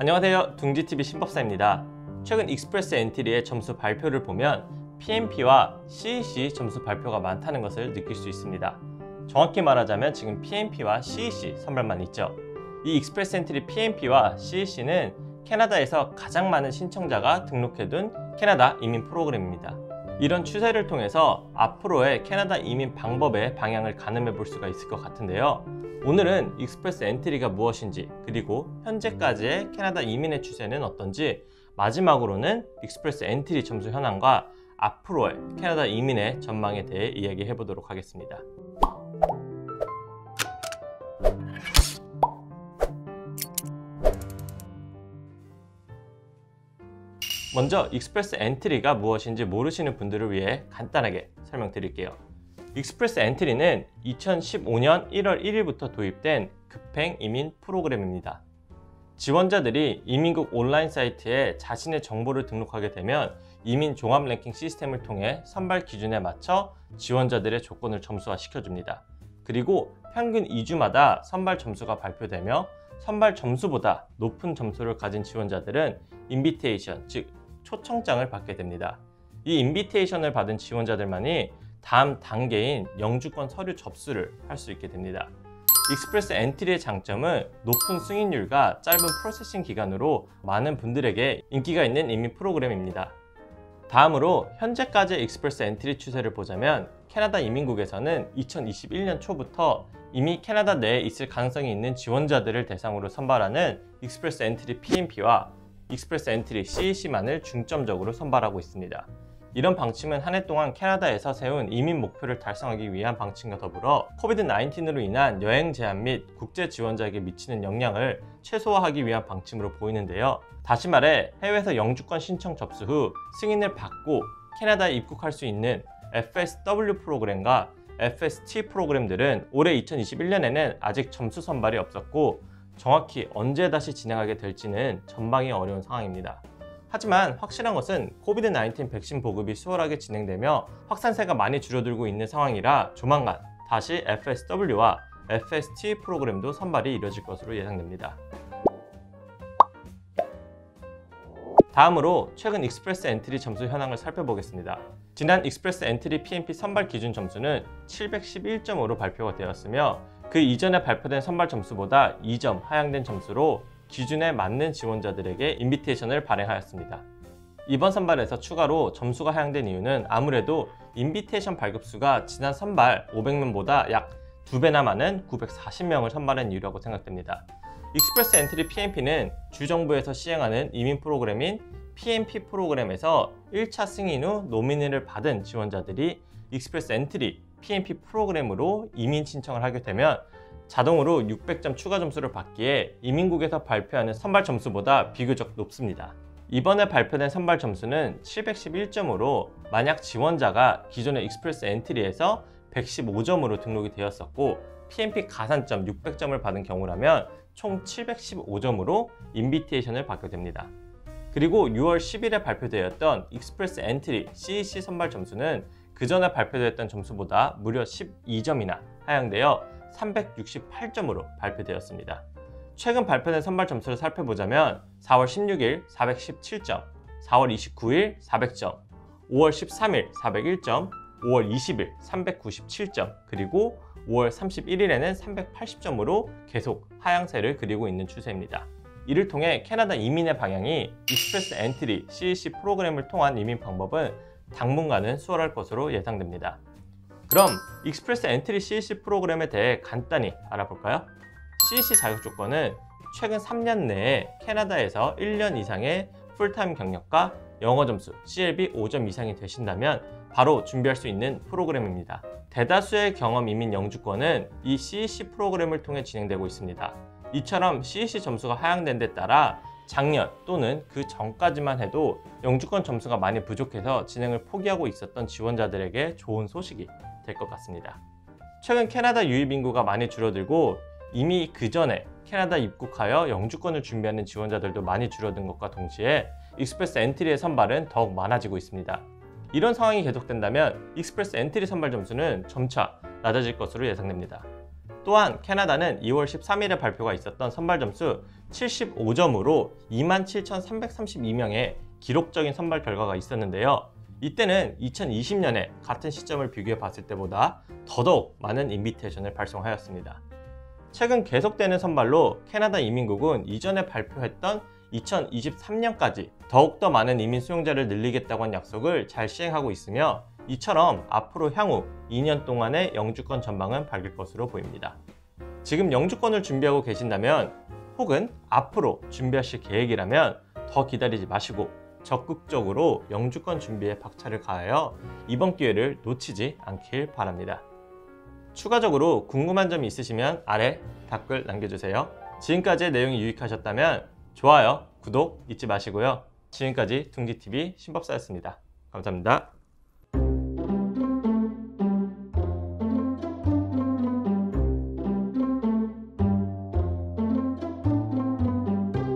안녕하세요, 둥지TV 신법사입니다. 최근 익스프레스 엔트리의 점수 발표를 보면 PMP와 CEC 점수 발표가 많다는 것을 느낄 수 있습니다. 정확히 말하자면 지금 PMP와 CEC 선발만 있죠. 이 익스프레스 엔트리 PMP와 CEC는 캐나다에서 가장 많은 신청자가 등록해둔 캐나다 이민 프로그램입니다. 이런 추세를 통해서 앞으로의 캐나다 이민 방법의 방향을 가늠해 볼 수가 있을 것 같은데요. 오늘은 익스프레스 엔트리가 무엇인지, 그리고 현재까지의 캐나다 이민의 추세는 어떤지, 마지막으로는 익스프레스 엔트리 점수 현황과 앞으로의 캐나다 이민의 전망에 대해 이야기해 보도록 하겠습니다. 먼저 익스프레스 엔트리가 무엇인지 모르시는 분들을 위해 간단하게 설명드릴게요. 익스프레스 엔트리는 2015년 1월 1일부터 도입된 급행 이민 프로그램입니다. 지원자들이 이민국 온라인 사이트에 자신의 정보를 등록하게 되면 이민 종합 랭킹 시스템을 통해 선발 기준에 맞춰 지원자들의 조건을 점수화시켜줍니다. 그리고 평균 2주마다 선발 점수가 발표되며 선발 점수보다 높은 점수를 가진 지원자들은 인비테이션, 즉 초청장을 받게 됩니다. 이 인비테이션을 받은 지원자들만이 다음 단계인 영주권 서류 접수를 할 수 있게 됩니다. 익스프레스 엔트리의 장점은 높은 승인율과 짧은 프로세싱 기간으로 많은 분들에게 인기가 있는 이민 프로그램입니다. 다음으로 현재까지의 익스프레스 엔트리 추세를 보자면 캐나다 이민국에서는 2021년 초부터 이미 캐나다 내에 있을 가능성이 있는 지원자들을 대상으로 선발하는 익스프레스 엔트리 PMP와 익스프레스 엔트리 CEC만을 중점적으로 선발하고 있습니다. 이런 방침은 한 해 동안 캐나다에서 세운 이민 목표를 달성하기 위한 방침과 더불어 코비드-19로 인한 여행 제한 및 국제 지원자에게 미치는 영향을 최소화하기 위한 방침으로 보이는데요. 다시 말해 해외에서 영주권 신청 접수 후 승인을 받고 캐나다에 입국할 수 있는 FSW 프로그램과 FST 프로그램들은 올해 2021년에는 아직 점수 선발이 없었고 정확히 언제 다시 진행하게 될지는 전망이 어려운 상황입니다. 하지만 확실한 것은 코비드-19 백신 보급이 수월하게 진행되며 확산세가 많이 줄어들고 있는 상황이라 조만간 다시 FSW와 FST 프로그램도 선발이 이뤄질 것으로 예상됩니다. 다음으로 최근 익스프레스 엔트리 점수 현황을 살펴보겠습니다. 지난 익스프레스 엔트리 PMP 선발 기준 점수는 711점으로 발표가 되었으며 그 이전에 발표된 선발 점수보다 2점 하향된 점수로 기준에 맞는 지원자들에게 인비테이션을 발행하였습니다. 이번 선발에서 추가로 점수가 하향된 이유는 아무래도 인비테이션 발급수가 지난 선발 500명보다 약 2배나 많은 940명을 선발한 이유라고 생각됩니다. 익스프레스 엔트리 PMP는 주정부에서 시행하는 이민 프로그램인 PMP 프로그램에서 1차 승인 후 노미니를 받은 지원자들이 익스프레스 엔트리 PMP 프로그램으로 이민 신청을 하게 되면 자동으로 600점 추가 점수를 받기에 이민국에서 발표하는 선발 점수보다 비교적 높습니다. 이번에 발표된 선발 점수는 711점으로 만약 지원자가 기존의 익스프레스 엔트리에서 115점으로 등록이 되었었고 PMP 가산점 600점을 받은 경우라면 총 715점으로 인비테이션을 받게 됩니다. 그리고 6월 10일에 발표되었던 익스프레스 엔트리 CEC 선발 점수는 그 전에 발표되었던 점수보다 무려 12점이나 하향되어 368점으로 발표되었습니다. 최근 발표된 선발 점수를 살펴보자면 4월 16일 417점, 4월 29일 400점, 5월 13일 401점, 5월 20일 397점, 그리고 5월 31일에는 380점으로 계속 하향세를 그리고 있는 추세입니다. 이를 통해 캐나다 이민의 방향이 익스프레스 엔트리 CEC 프로그램을 통한 이민 방법은 당분간은 수월할 것으로 예상됩니다. 그럼 익스프레스 엔트리 CEC 프로그램에 대해 간단히 알아볼까요? CEC 자격 조건은 최근 3년 내에 캐나다에서 1년 이상의 풀타임 경력과 영어 점수 CLB 5점 이상이 되신다면 바로 준비할 수 있는 프로그램입니다. 대다수의 경험 이민 영주권은 이 CEC 프로그램을 통해 진행되고 있습니다. 이처럼 CEC 점수가 하향된 데 따라 작년 또는 그 전까지만 해도 영주권 점수가 많이 부족해서 진행을 포기하고 있었던 지원자들에게 좋은 소식이 될 것 같습니다. 최근 캐나다 유입 인구가 많이 줄어들고 이미 그 전에 캐나다 입국하여 영주권을 준비하는 지원자들도 많이 줄어든 것과 동시에 익스프레스 엔트리의 선발은 더욱 많아지고 있습니다. 이런 상황이 계속된다면 익스프레스 엔트리 선발 점수는 점차 낮아질 것으로 예상됩니다. 또한 캐나다는 2월 13일에 발표가 있었던 선발 점수 75점으로 27,332명의 기록적인 선발 결과가 있었는데요. 이때는 2020년에 같은 시점을 비교해 봤을 때보다 더더욱 많은 인비테이션을 발송하였습니다. 최근 계속되는 선발로 캐나다 이민국은 이전에 발표했던 2023년까지 더욱더 많은 이민 수용자를 늘리겠다고 한 약속을 잘 시행하고 있으며 이처럼 앞으로 향후 2년 동안의 영주권 전망은 밝을 것으로 보입니다. 지금 영주권을 준비하고 계신다면 혹은 앞으로 준비하실 계획이라면 더 기다리지 마시고 적극적으로 영주권 준비에 박차를 가하여 이번 기회를 놓치지 않길 바랍니다. 추가적으로 궁금한 점이 있으시면 아래 댓글 남겨주세요. 지금까지의 내용이 유익하셨다면 좋아요, 구독 잊지 마시고요. 지금까지 둥지TV 신법사였습니다. 감사합니다.